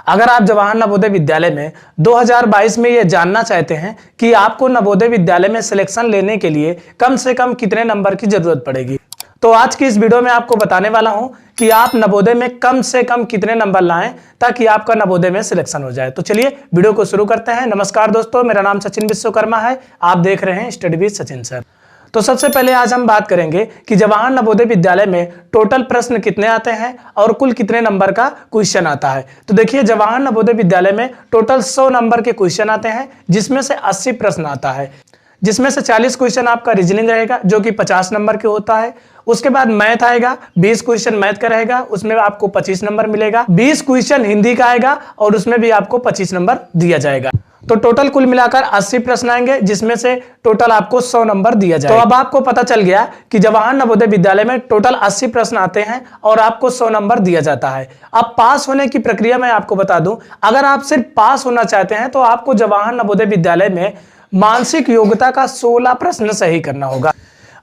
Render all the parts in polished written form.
अगर आप जवाहर नवोदय विद्यालय में 2022 में ये जानना चाहते हैं कि आपको नवोदय विद्यालय में सिलेक्शन लेने के लिए कम से कम कितने नंबर की जरूरत पड़ेगी, तो आज की इस वीडियो में आपको बताने वाला हूं कि आप नवोदय में कम से कम कितने नंबर लाएं ताकि आपका नवोदय में सिलेक्शन हो जाए। तो चलिए वीडियो को शुरू करते हैं। नमस्कार दोस्तों, मेरा नाम सचिन विश्वकर्मा है। आप देख रहे हैं स्टडी विद सचिन सर। तो सबसे पहले आज हम बात करेंगे कि जवाहर नवोदय विद्यालय में टोटल प्रश्न कितने आते हैं और कुल कितने नंबर का क्वेश्चन आता है। तो देखिए, जवाहर नवोदय विद्यालय में टोटल 100 नंबर के क्वेश्चन आते हैं, जिसमें से 80 प्रश्न आता है, जिसमें से 40 क्वेश्चन आपका रीजनिंग रहेगा जो कि 50 नंबर के होता है। उसके बाद मैथ आएगा, 20 क्वेश्चन मैथ का रहेगा, उसमें आपको 25 नंबर मिलेगा। 20 क्वेश्चन हिंदी का आएगा और उसमें भी आपको 25 नंबर दिया जाएगा। तो टोटल कुल मिलाकर 80 प्रश्न आएंगे, जिसमें से टोटल आपको 100 नंबर दिया जाएगा। तो अब आपको पता चल गया कि जवाहर नवोदय विद्यालय में टोटल 80 प्रश्न आते हैं और आपको 100 नंबर दिया जाता है। अब पास होने की प्रक्रिया मैं आपको बता दूं, अगर आप सिर्फ पास होना चाहते हैं तो आपको जवाहर नवोदय विद्यालय में मानसिक योग्यता का 16 प्रश्न सही करना होगा,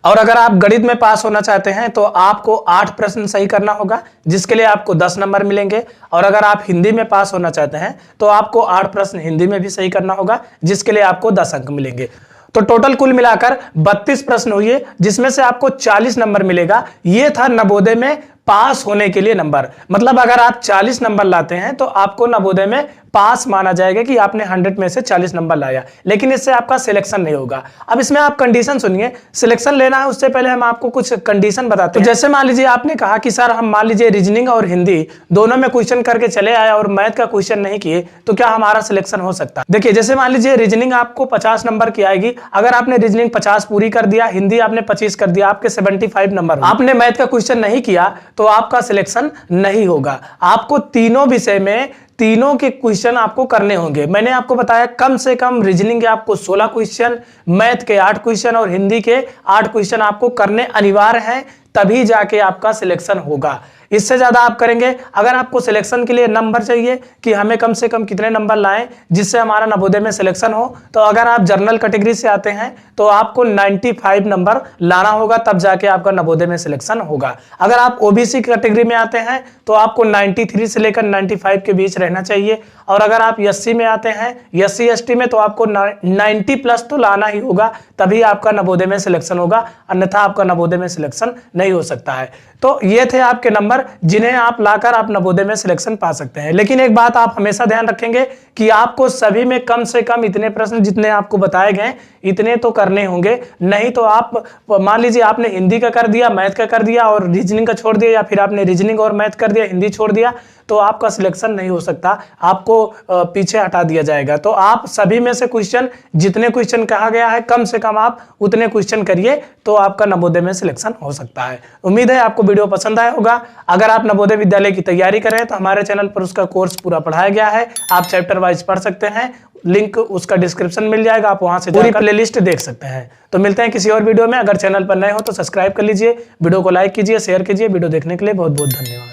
और अगर आप गणित में पास होना चाहते हैं तो आपको 8 प्रश्न सही करना होगा, जिसके लिए आपको 10 नंबर मिलेंगे। और अगर आप हिंदी में पास होना चाहते हैं तो आपको 8 प्रश्न हिंदी में भी सही करना होगा, जिसके लिए आपको 10 अंक मिलेंगे। तो टोटल कुल मिलाकर 32 प्रश्न हुए, जिसमें से आपको 40 नंबर मिलेगा। ये था नवोदय में पास होने के लिए नंबर। मतलब अगर आप 40 नंबर लाते हैं तो आपको नवोदय में पास माना जाएगा कि आपने 100 में से 40 नंबर लाया, लेकिन इससे आपका सिलेक्शन नहीं होगा। अब इसमें आप कंडीशन सुनिए। सिलेक्शन लेना है उससे पहले हम आपको कुछ कंडीशन बताते हैं। तो जैसे मान लीजिए आपने कहा कि सर हम मान लीजिए रीजनिंग और हिंदी दोनों में क्वेश्चन करके चले आए और मैथ का क्वेश्चन नहीं किए, तो क्या हमारा सिलेक्शन हो सकता है? देखिए, जैसे मान लीजिए रीजनिंग आपको 50 नंबर की आएगी। अगर आपने रीजनिंग 50 पूरी कर दिया, हिंदी आपने 25 कर दिया, आपके 75 नंबर। आपने मैथ का क्वेश्चन नहीं किया तो आपका सिलेक्शन नहीं होगा। आपको तीनों विषय में तीनों के क्वेश्चन आपको करने होंगे। मैंने आपको बताया कम से कम रीजनिंग के आपको 16 क्वेश्चन, मैथ के 8 क्वेश्चन और हिंदी के 8 क्वेश्चन आपको करने अनिवार्य हैं, तभी जाके आपका सिलेक्शन होगा। इससे ज्यादा आप करेंगे, अगर आपको सिलेक्शन के लिए नंबर चाहिए कि हमें कम से कम कितने नंबर लाएं जिससे हमारा नवोदय में सिलेक्शन हो, तो अगर आप जनरल कैटेगरी से आते हैं तो आपको 95 नंबर लाना होगा, तब जाके आपका नवोदय में सिलेक्शन होगा। अगर आप ओबीसी कैटेगरी में आते हैं तो आपको 93 से लेकर 95 के बीच रहना चाहिए, और अगर आप एससी में आते हैं, एससी एसटी में, तो आपको 90 प्लस तो लाना ही होगा, तभी आपका नवोदय में सिलेक्शन होगा, अन्यथा आपका नवोदय में सिलेक्शन नहीं हो सकता है। तो ये थे आपके नंबर जिन्हें आप लाकर आप नवोदय में सिलेक्शन पा सकते हैं। लेकिन एक बात आप हमेशा ध्यान रखेंगे कि आपको सभी में कम से कम इतने प्रश्न जितने आपको बताए गए इतने तो करने होंगे, नहीं तो आप मान लीजिए आपने हिंदी का कर दिया, मैथ का कर दिया और रीजनिंग का छोड़ दिया, या फिर आपने रीजनिंग और मैथ कर दिया, हिंदी छोड़ दिया, तो आपका सिलेक्शन नहीं हो सकता, आपको पीछे हटा दिया जाएगा। तो आप सभी में से क्वेश्चन, जितने क्वेश्चन कहा गया है कम से कम आप उतने क्वेश्चन करिए, तो आपका नवोदय में सिलेक्शन हो सकता है। उम्मीद है आपको वीडियो पसंद आया होगा। अगर आप नवोदय विद्यालय की तैयारी करें तो हमारे चैनल पर उसका कोर्स पूरा पढ़ाया गया है, आप चैप्टर वाइज पढ़ सकते हैं। लिंक उसका डिस्क्रिप्शन मिल जाएगा, आप वहां से पूरी प्लेलिस्ट देख सकते हैं। तो मिलते हैं किसी और वीडियो में। अगर चैनल पर नए हो तो सब्सक्राइब कर लीजिए, वीडियो को लाइक कीजिए, शेयर कीजिए। वीडियो देखने के लिए बहुत बहुत धन्यवाद।